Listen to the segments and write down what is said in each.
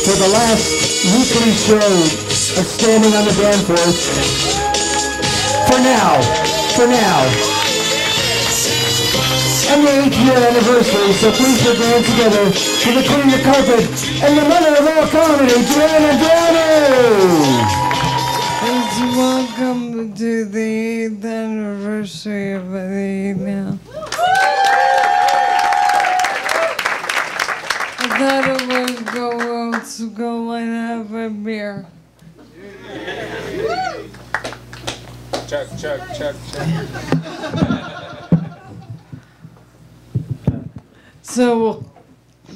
for the last weekly show of Standing on the Danforth. For now. And the 8th year anniversary, so please put your hands together for the queen of carpet and the mother of all comedy, Downey! Welcome to the 8th anniversary of the Eton House. I thought it would go well to go and have a beer. Chug. So,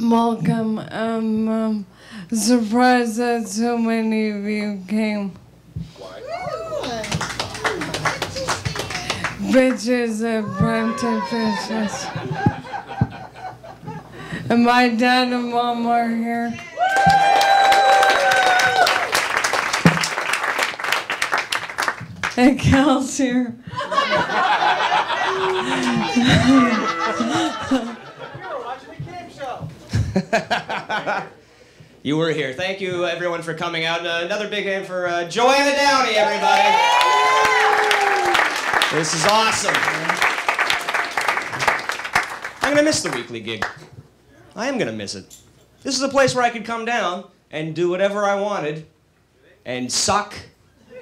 welcome. I'm surprised that so many of you came. Bitches apprentices. And my dad and mom are here. And Cal's here. You were here. Thank you, everyone, for coming out. Another big hand for Joanna Downey, everybody. This is awesome. I'm gonna miss the weekly gig. I am gonna miss it. This is a place where I could come down and do whatever I wanted, and suck,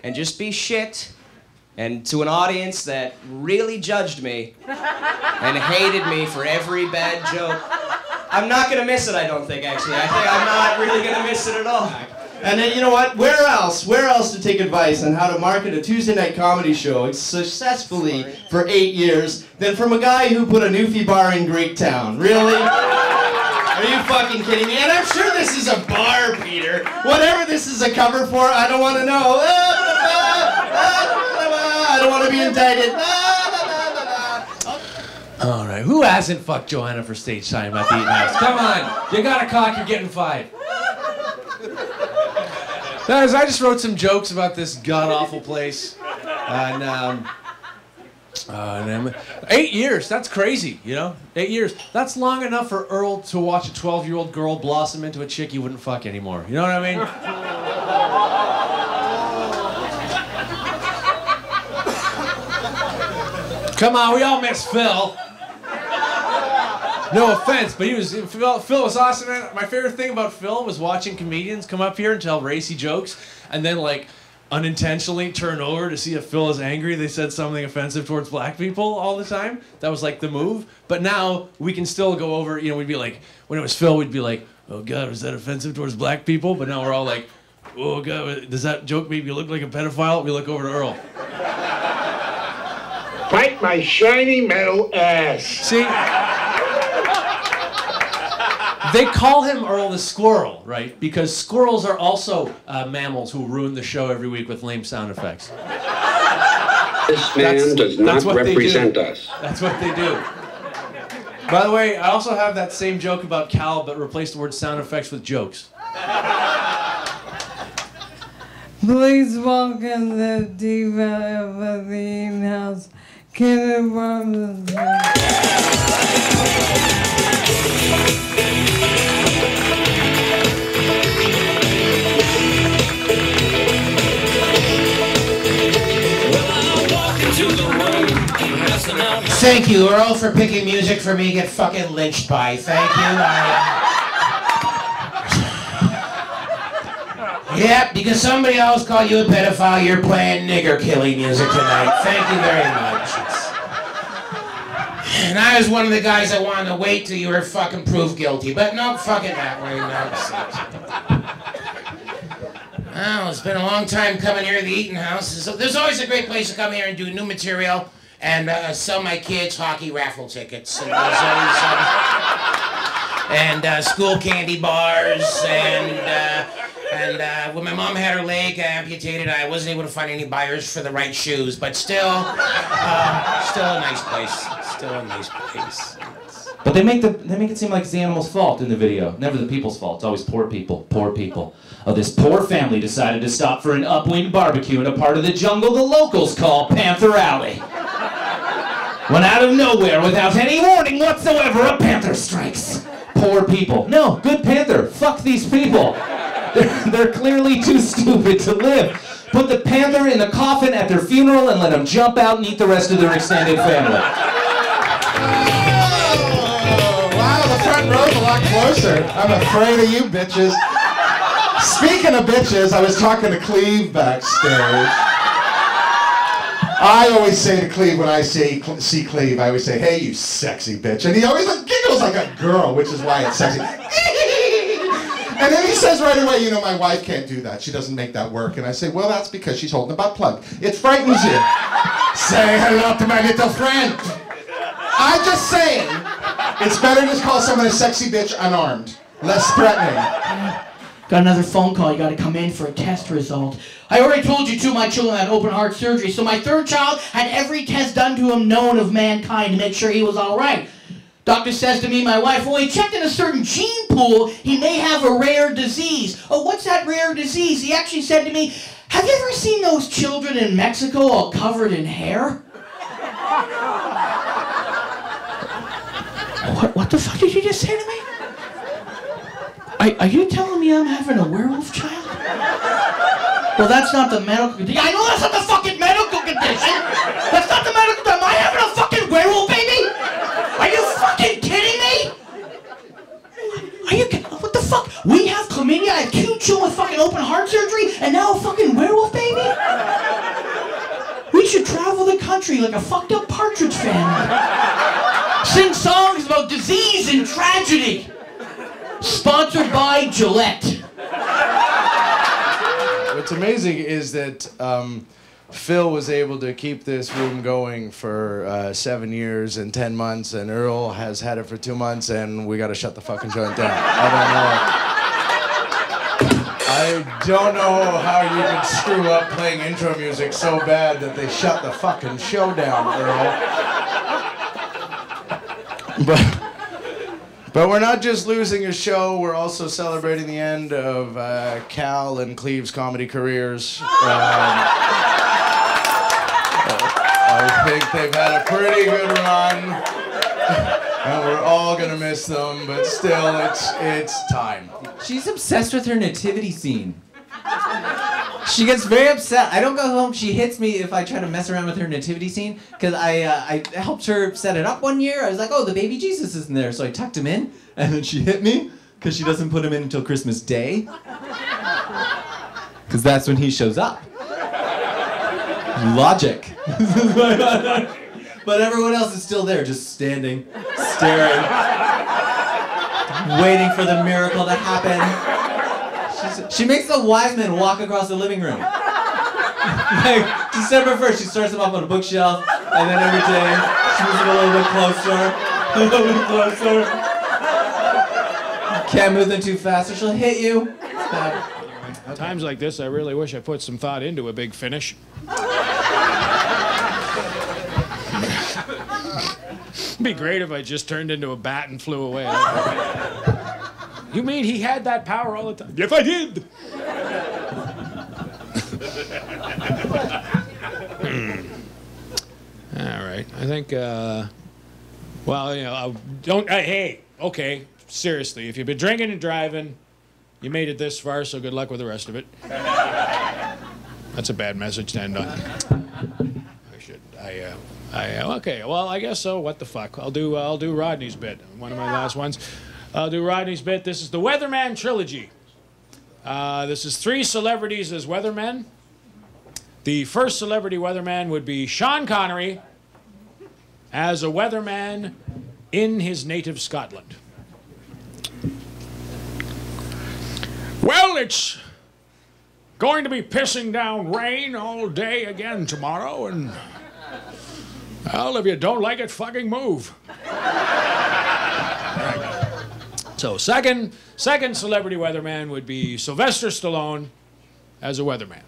and just be shit, and to an audience that really judged me and hated me for every bad joke. I'm not gonna miss it, I don't think, actually. I think I'm not really gonna miss it at all. And then, you know what? Where else to take advice on how to market a Tuesday night comedy show successfully for 8 years than from a guy who put a Newfie bar in Greektown? Really? Are you fucking kidding me? And I'm sure this is a bar, Peter. Whatever this is a cover for, I don't want to know. I don't want to be indicted. All right, who hasn't fucked Joanna for stage time at the Eton House? Come on, you got a cock, you're getting 5. Guys, I just wrote some jokes about this god-awful place. And 8 years, that's crazy, you know? 8 years. That's long enough for Earl to watch a 12-year-old girl blossom into a chick he wouldn't fuck anymore. You know what I mean? Come on, we all miss Phil. No offense, but Phil was awesome. My favorite thing about Phil was watching comedians come up here and tell racy jokes and then, like, unintentionally turn over to see if Phil is angry they said something offensive towards black people all the time. That was, like, the move. But now we can still go over, you know, we'd be like, when it was Phil, we'd be like, oh, God, was that offensive towards black people? But now we're all like, oh, God, does that joke make you look like a pedophile? We look over to Earl. Bite my shiny metal ass. See? They call him Earl the Squirrel, right? Because squirrels are also mammals who ruin the show every week with lame sound effects. This man does not represent us. That's what they do. By the way, I also have that same joke about Cal, but replace the word sound effects with jokes. Please welcome the diva of the Eton House, Kenneth Robinson. Thank you, Earl, for picking music for me to get fucking lynched by. Thank you. Yep, because somebody else called you a pedophile, you're playing nigger-killing music tonight. Thank you very much. And I was one of the guys that wanted to wait till you were fucking proved guilty, but no, fuck it that way. No. Well, it's been a long time coming here to the Eton House. So there's always a great place to come here and do new material and sell my kids hockey raffle tickets. And there's always school candy bars and when my mom had her leg amputated, I wasn't able to find any buyers for the right shoes, but still a nice place. Still a nice place. But they make it seem like it's the animal's fault in the video. Never the people's fault. It's always poor people. Poor people. Oh, this poor family decided to stop for an upwind barbecue in a part of the jungle the locals call Panther Alley. When out of nowhere, without any warning whatsoever, a panther strikes. Poor people. No, good panther. Fuck these people. They're clearly too stupid to live. Put the panther in the coffin at their funeral and let them jump out and eat the rest of their extended family. Oh, wow, the front row's a lot closer. I'm afraid of you bitches. Speaking of bitches, I was talking to Cleve backstage. I always say to Cleve when I see Cleve, I always say, hey, you sexy bitch. And he always giggles like a girl, which is why it's sexy. And then he says right away, you know, my wife can't do that. She doesn't make that work. And I say, well, that's because she's holding a butt plug. It frightens you. Say hello to my little friend. I'm just saying, it's better to call someone a sexy bitch unarmed. Less threatening. Got another phone call. You got to come in for a test result. I already told you 2 of my children had open heart surgery, so my 3rd child had every test done to him known of mankind to make sure he was all right. Doctor says to me, my wife, well, he checked in a certain gene pool. He may have a rare disease. Oh, what's that rare disease? He actually said to me, have you ever seen those children in Mexico all covered in hair? What the fuck did you just say to me? Are you telling me I'm having a werewolf child? Well, that's not the medical condition. I know that's not the fucking medical condition. That's not the medical condition. Am I having a fucking werewolf baby? Are you fucking kidding me? Are you kidding? What the fuck? We have chlamydia, I have 2 children with fucking open heart surgery, and now a fucking werewolf baby? We should travel the country like a fucked up partridge family. Sing songs about disease and tragedy. Sponsored by Gillette. What's amazing is that Phil was able to keep this room going for 7 years and 10 months, and Earl has had it for 2 months, and we gotta shut the fucking joint down. I don't know how you could screw up playing intro music so bad that they shut the fucking show down, Earl. But we're not just losing a show, we're also celebrating the end of Cal and Cleve's comedy careers. I think they've had a pretty good run, and we're all gonna miss them, but still, it's time. She's obsessed with her nativity scene. She gets very upset. I don't go home. She hits me if I try to mess around with her nativity scene, because I helped her set it up one year. I was like, oh, the baby Jesus isn't there, so I tucked him in, and then she hit me because she doesn't put him in until Christmas Day, because that's when he shows up. Logic. But everyone else is still there, just standing, staring, waiting for the miracle to happen. She makes the wise men walk across the living room. Like, December 1st, she starts them up on a bookshelf, and then every day, she moves them a little bit closer, a little bit closer. Can't move them too fast or she'll hit you. Okay. Times like this, I really wish I put some thought into a big finish. It'd be great if I just turned into a bat and flew away. You mean he had that power all the time? Yes, I did! All right, I think, well, you know, hey, okay, seriously, if you've been drinking and driving, you made it this far, so good luck with the rest of it. That's a bad message to end on. Okay, well, I guess so. What the fuck? I'll do Rodney's bit. One of my last ones. I'll do Rodney's bit. This is the Weatherman trilogy. This is 3 celebrities as weathermen. The first celebrity weatherman would be Sean Connery as a weatherman in his native Scotland. Well, it's going to be pissing down rain all day again tomorrow, and well, if you don't like it, fucking move. Right. So second celebrity weatherman would be Sylvester Stallone as a weatherman.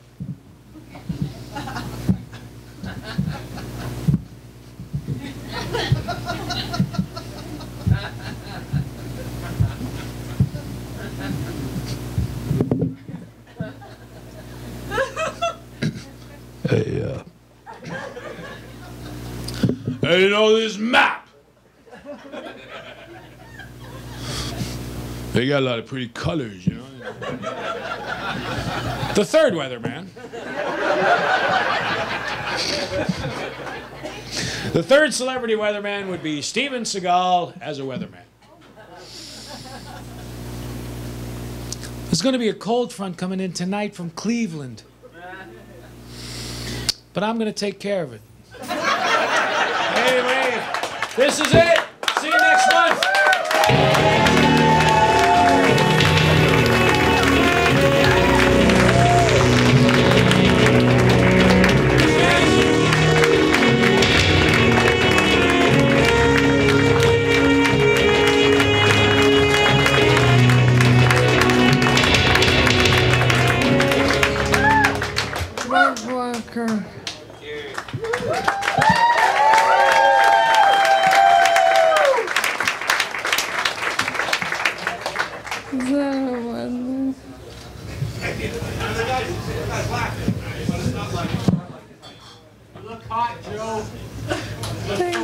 Hey, you know this map? They got a lot of pretty colors, you know? The third weatherman. The third celebrity weatherman would be Steven Seagal as a weatherman. There's going to be a cold front coming in tonight from Cleveland. But I'm going to take care of it. Anyway, this is it. See you next month. Walker. Is that a weather? You look hot, Joe. Thank you.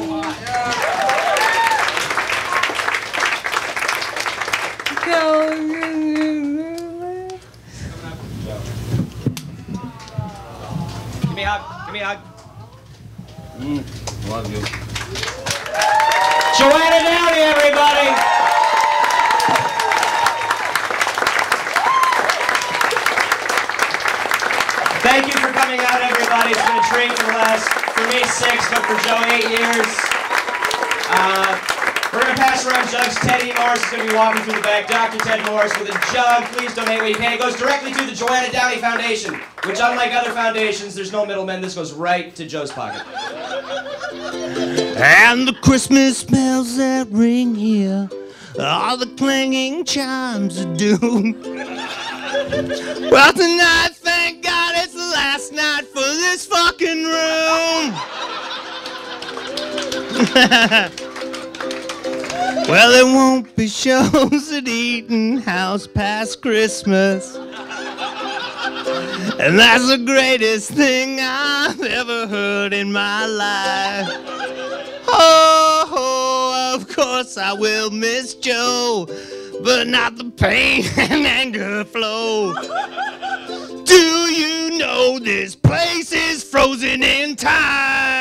Give me a hug. Give me a hug. Love you. Joanna Downey, everybody. Thank you for coming out, everybody. It's been a treat for the last, for me, 6, but for Joe, 8 years. We're going to pass around jugs. Teddy Morris is going to be walking through the back. Dr. Ted Morris with a jug. Please donate what you can. It goes directly to the Joanna Downey Foundation, which, unlike other foundations, there's no middlemen. This goes right to Joe's pocket. And the Christmas bells that ring here are the clanging chimes of doom. Well, tonight, thank God, it's the last night for this fucking room. Well, there won't be shows at Eton House past Christmas. And that's the greatest thing I've ever heard in my life. Oh, of course I will miss Joe, but not the pain and anger flow. Do you know this place is frozen in time?